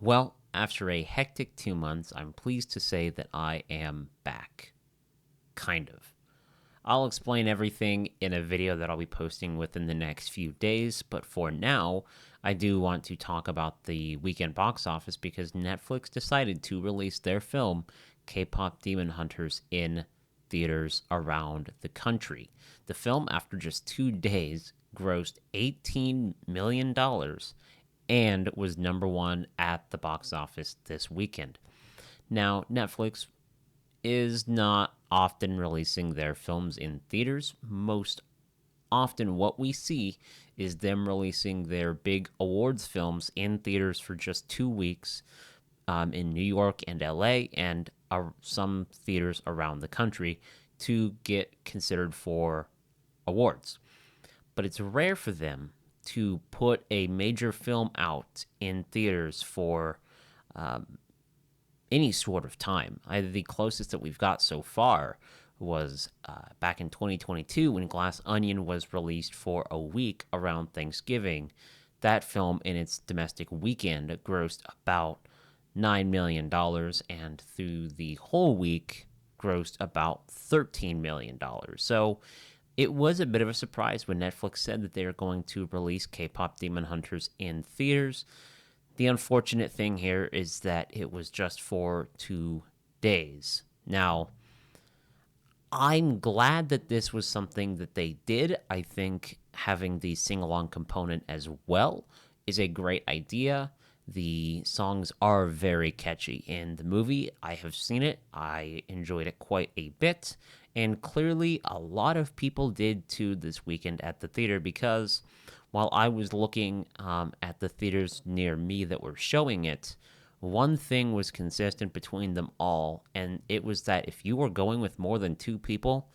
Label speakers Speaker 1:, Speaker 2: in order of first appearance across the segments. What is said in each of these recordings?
Speaker 1: Well, after a hectic 2 months, I'm pleased to say that I am back. Kind of. I'll explain everything in a video that I'll be posting within the next few days, but for now, I do want to talk about the weekend box office because Netflix decided to release their film, K-Pop Demon Hunters, in theaters around the country. The film, after just 2 days, grossed $18 million and was number one at the box office this weekend. Now, Netflix is not often releasing their films in theaters. Most often, what we see is them releasing their big awards films in theaters for just 2 weeks in New York and LA and some theaters around the country to get considered for awards. But it's rare for them to put a major film out in theaters for any sort of time. The closest that we've got so far was back in 2022 when Glass Onion was released for a week around Thanksgiving. That film in its domestic weekend grossed about $9 million and through the whole week grossed about $13 million. So it was a bit of a surprise when Netflix said that they are going to release K-Pop Demon Hunters in theaters. The unfortunate thing here is that it was just for 2 days. Now, I'm glad that this was something that they did. I think having the sing-along component as well is a great idea. The songs are very catchy in the movie. I have seen it. I enjoyed it quite a bit. And clearly, a lot of people did too this weekend at the theater because while I was looking at the theaters near me that were showing it, one thing was consistent between them all, and it was that if you were going with more than 2 people,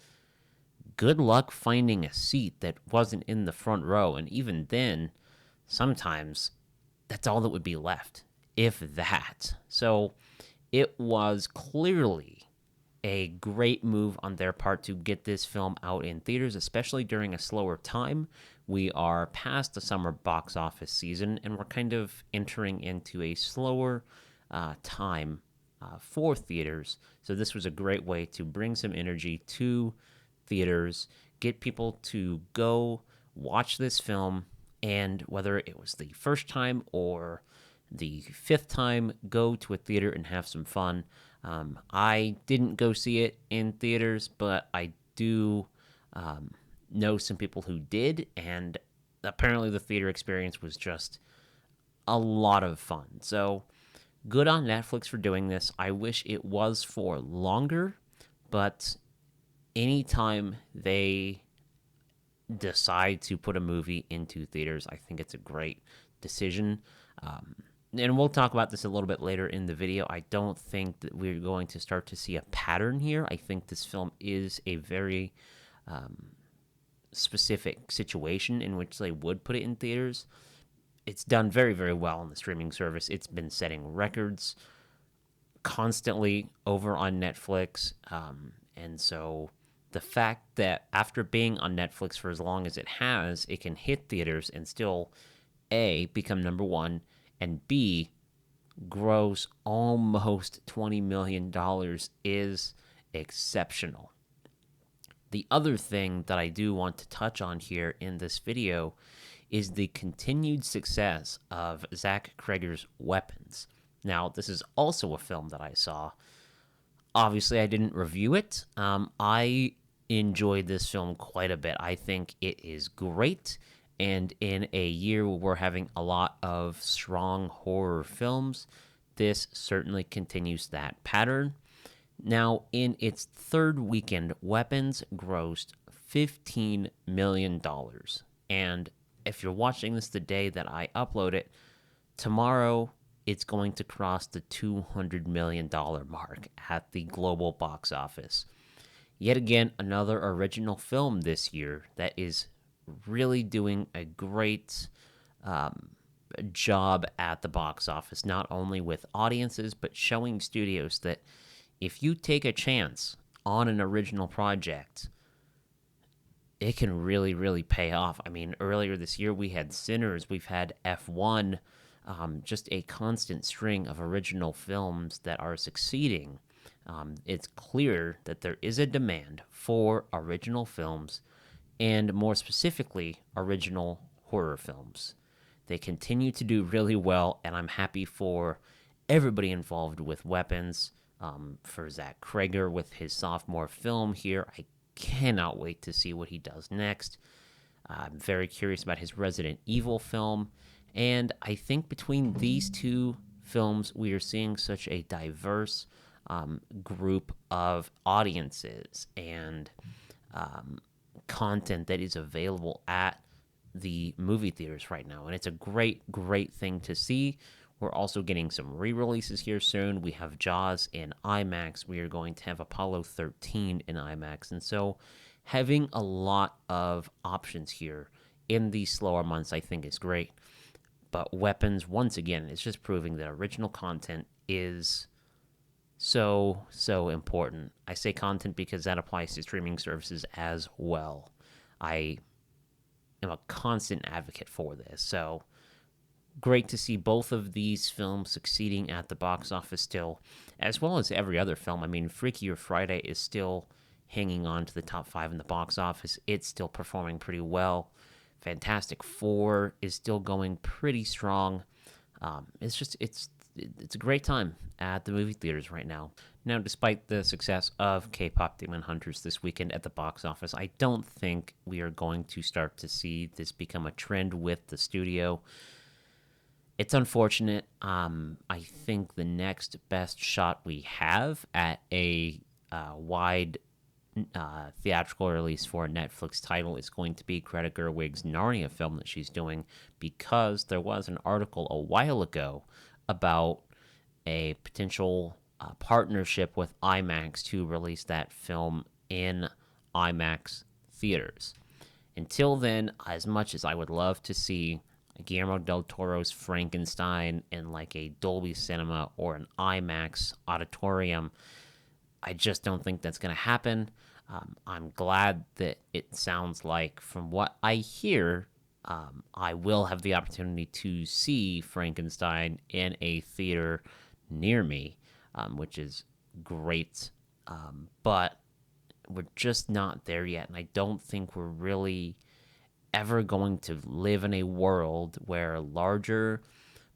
Speaker 1: good luck finding a seat that wasn't in the front row. And even then, sometimes that's all that would be left, if that. So it was clearly a great move on their part to get this film out in theaters, especially during a slower time. We are past the summer box office season, and we're kind of entering into a slower time for theaters. So this was a great way to bring some energy to theaters, get people to go watch this film, and whether it was the first time or the 5th time, go to a theater and have some fun. I didn't go see it in theaters, but I do know some people who did, and apparently the theater experience was just a lot of fun. So good on Netflix for doing this. I wish it was for longer, but anytime they decide to put a movie into theaters, I think it's a great decision. And we'll talk about this a little bit later in the video. I don't think that we're going to start to see a pattern here. I think this film is a very specific situation in which they would put it in theaters. It's done very, very well on the streaming service. It's been setting records constantly over on Netflix. And so the fact that after being on Netflix for as long as it has, it can hit theaters and still, A, become number one, and B, gross almost $20 million is exceptional. The other thing that I do want to touch on here in this video is the continued success of Zach Cregger's Weapons. Now, this is also a film that I saw. Obviously, I didn't review it. I enjoyed this film quite a bit. I think it is great. And in a year where we're having a lot of strong horror films, this certainly continues that pattern. Now, in its 3rd weekend, Weapons grossed $15 million. And if you're watching this the day that I upload it, tomorrow it's going to cross the $200 million mark at the global box office. Yet again, another original film this year that is really doing a great job at the box office, not only with audiences, but showing studios that if you take a chance on an original project, it can really, really pay off. I mean, earlier this year we had Sinners, we've had F1, just a constant string of original films that are succeeding. It's clear that there is a demand for original films, and more specifically, original horror films. They continue to do really well, and I'm happy for everybody involved with Weapons. For Zach Krager with his sophomore film here, I cannot wait to see what he does next. I'm very curious about his Resident Evil film, and I think between these two films, we are seeing such a diverse group of audiences and content that is available at the movie theaters right now. And it's a great thing to see. We're also getting some re-releases here soon. We have Jaws in IMAX. We are going to have Apollo 13 in IMAX. And so having a lot of options here in these slower months, I think, is great. But Weapons, once again, is just proving that original content is so important. I say content because that applies to streaming services as well. I am a constant advocate for this. So great to see both of these films succeeding at the box office still, as well as every other film. I mean, Freakier Friday is still hanging on to the top 5 in the box office. It's still performing pretty well. Fantastic Four is still going pretty strong. It's a great time at the movie theaters right now. Now, despite the success of K-Pop Demon Hunters this weekend at the box office, I don't think we are going to start to see this become a trend with the studio. It's unfortunate. I think the next best shot we have at a wide theatrical release for a Netflix title is going to be Greta Gerwig's Narnia film that she's doing, because there was an article a while ago about a potential partnership with IMAX to release that film in IMAX theaters. Until then, as much as I would love to see Guillermo del Toro's Frankenstein in like a Dolby Cinema or an IMAX auditorium, I just don't think that's going to happen. I'm glad that it sounds like, from what I hear, I will have the opportunity to see Frankenstein in a theater near me, which is great. But we're just not there yet, and I don't think we're really ever going to live in a world where larger,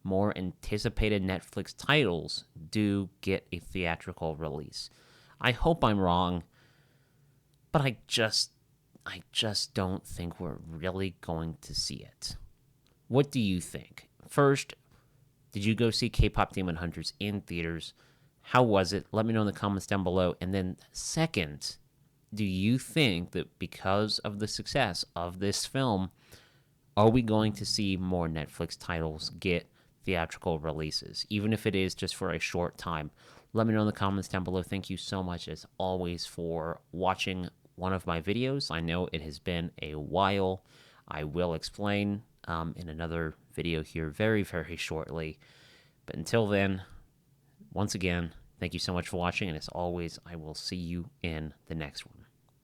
Speaker 1: more anticipated Netflix titles do get a theatrical release. I hope I'm wrong, but I just don't think we're really going to see it. What do you think? First, did you go see K-Pop Demon Hunters in theaters? How was it? Let me know in the comments down below. And then second, do you think that because of the success of this film, are we going to see more Netflix titles get theatrical releases, even if it is just for a short time? Let me know in the comments down below. Thank you so much, as always, for watching one of my videos. I know it has been a while. I will explain in another video here very shortly. But until then, once again, thank you so much for watching, and as always, I will see you in the next one.